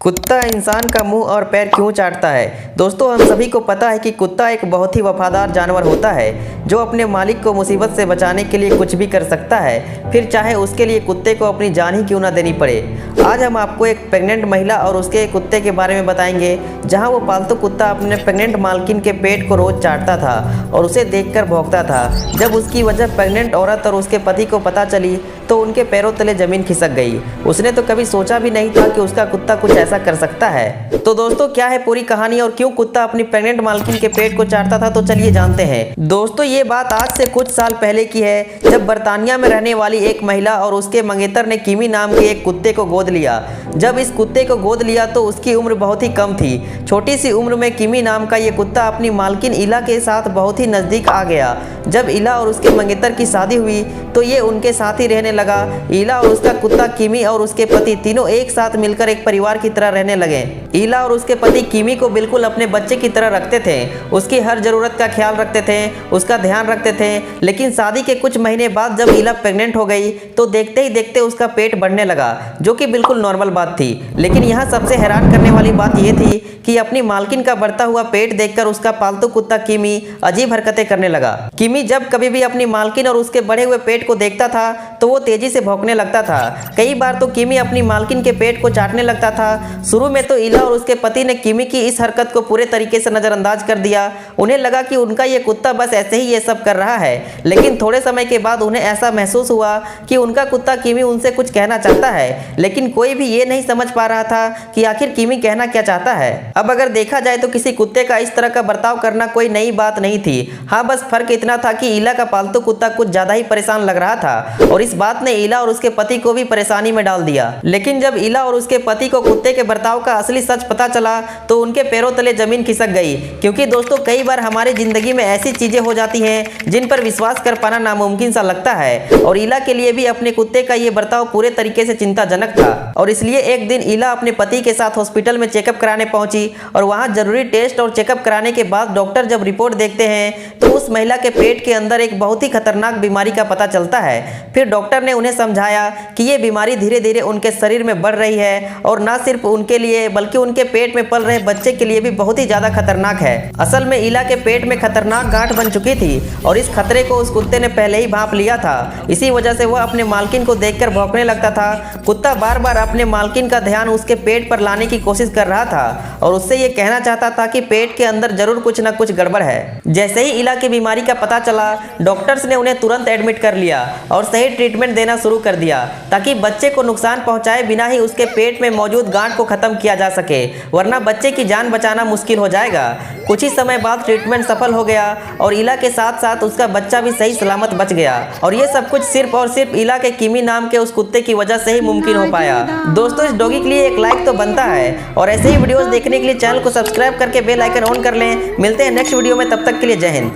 कुत्ता इंसान का मुंह और पैर क्यों चाटता है। दोस्तों, हम सभी को पता है कि कुत्ता एक बहुत ही वफादार जानवर होता है जो अपने मालिक को मुसीबत से बचाने के लिए कुछ भी कर सकता है, फिर चाहे उसके लिए कुत्ते को अपनी जान ही क्यों ना देनी पड़े। आज हम आपको एक प्रेग्नेंट महिला और उसके कुत्ते के बारे में बताएंगे, जहां वो पालतू कुत्ता अपने प्रेग्नेंट मालकिन के पेट को रोज चाटता था और उसे देखकर भौंकता था। जब उसकी वजह प्रेग्नेंट औरत और उसके पति को पता चली तो उनके पैरों तले जमीन खिसक गई। उसने तो कभी सोचा भी नहीं था कि उसका कुत्ता कुछ ऐसा कर सकता है। तो दोस्तों, क्या है पूरी कहानी और क्यों कुत्ता अपनी प्रेग्नेंट मालकिन के पेट को चाटता था, तो चलिए जानते हैं। दोस्तों, ये बात आज से कुछ साल पहले की है, जब बर्तानिया में रहने वाली एक महिला और उसके मंगेतर ने किमी नाम के एक कुत्ते को गोद लिया। जब इस कुत्ते को गोद लिया तो उसकी उम्र बहुत ही कम थी। छोटी सी उम्र में किमी नाम का ये कुत्ता अपनी मालकिन इला के साथ बहुत ही नजदीक आ गया। जब इला और उसके मंगेतर की शादी हुई तो ये उनके साथ ही रहने लगा। इला और उसका कुत्ता किमी और उसके पति तीनों एक साथ मिलकर एक परिवार की तरह रहने लगे। इला और उसके पति किमी को बिल्कुल अपने बच्चे की तरह रखते थे, उसकी हर जरूरत का ख्याल रखते थे, उसका ध्यान रखते थे। लेकिन शादी के कुछ महीने बाद जब इला प्रेग्नेंट हो गई तो देखते ही देखते उसका पेट बढ़ने लगा, जो कि बिल्कुल नॉर्मल बात थी। लेकिन यहाँ सबसे हैरान करने वाली बात यह थी कि अपनी मालकिन का बढ़ता हुआ पेट देखकर उसका पालतू कुत्ता किमी अजीब हरकतें करने लगा। किमी जब कभी भी अपनी मालकिन और उसके बढ़े हुए पेट को देखता था तो वो तेजी से भौंकने लगता था। कई बार तो किमी अपनी मालकिन के पेट को चाटने लगता था। शुरू में तो इला और उसके पति ने किमी की इस हरकत को पूरे तरीके से नजरअंदाज कर दिया। उन्हें लगा कि उनका ये कुत्ता बस ऐसे ही ये सब कर रहा है। लेकिन थोड़े समय के बाद उन्हें ऐसा महसूस हुआ कि उनका कुत्ता किमी उनसे कुछ कहना चाहता है, लेकिन कोई भी ये नहीं समझ पा रहा था कि आखिर किमी कहना क्या चाहता है। अब अगर देखा जाए तो किसी कुत्ते का इस तरह का बर्ताव करना कोई नई बात नहीं थी। हाँ, बस फर्क इतना था कि इला का पालतू कुत्ता कुछ ज्यादा ही परेशान लग रहा था और इस बात ने इला और उसके पति को भी परेशानी में डाल दिया। लेकिन जब इला और उसके पति को कुत्ते के बर्ताव का असली सच पता चला तो उनके पैरों तले जमीन खिसक गई। क्योंकि दोस्तों, कई बार हमारी जिंदगी में ऐसी चीजें हो जाती हैं जिन पर विश्वास कर पाना नामुमकिन सा लगता है, और इला के लिए भी अपने कुत्ते का ये बर्ताव पूरे तरीके से चिंताजनक था। और इसलिए एक दिन इला अपने पति के साथ हॉस्पिटल में चेकअप कराने पहुंची और वहां जरूरी टेस्ट और चेकअप कराने के बाद डॉक्टर जब रिपोर्ट देखते हैं तो उस महिला के पेट के अंदर एक बहुत ही खतरनाक बीमारी का पता चलता है। फिर डॉक्टर ने उन्हें समझाया कि ये बीमारी धीरे धीरे उनके शरीर में बढ़ रही है और न सिर्फ उनके लिए बल्कि उनके पेट में पल रहे बच्चे के लिए भी बहुत ही ज्यादा खतरनाक है। असल में इला के पेट में खतरनाक गांठ बन चुकी थी और इस खतरे को उस कुत्ते ने पहले ही भांप लिया था। इसी वजह से वह अपने मालकिन को देखकर भौंकने लगता था। कुत्ता बार बार अपने मालकिन का ध्यान उसके पेट पर लाने की कोशिश कर रहा था और उससे ये कहना चाहता था कि पेट के अंदर जरूर कुछ न कुछ गड़बड़ है। जैसे ही इला की बीमारी का पता चला, डॉक्टर्स ने उन्हें तुरंत एडमिट कर लिया और सही ट्रीटमेंट देना शुरू कर दिया ताकि बच्चे को नुकसान पहुंचाए बिना ही उसके पेट में मौजूद गांठ को खत्म किया जा सके, वरना बच्चे की जान बचाना मुश्किल हो जाएगा। कुछ ही समय बाद ट्रीटमेंट सफल हो गया और इला के साथ साथ उसका बच्चा भी सही सलामत बच गया। और ये सब कुछ सिर्फ और सिर्फ इला के किमी नाम के उस कुत्ते की वजह से ही मुमकिन हो पाया। दोस्तों, इस डॉगी के लिए एक लाइक तो बनता है और ऐसे ही वीडियोस देखने के लिए चैनल को सब्सक्राइब करके बेल आइकन ऑन कर लें। मिलते हैं नेक्स्ट वीडियो में, तब तक के लिए जय हिंद।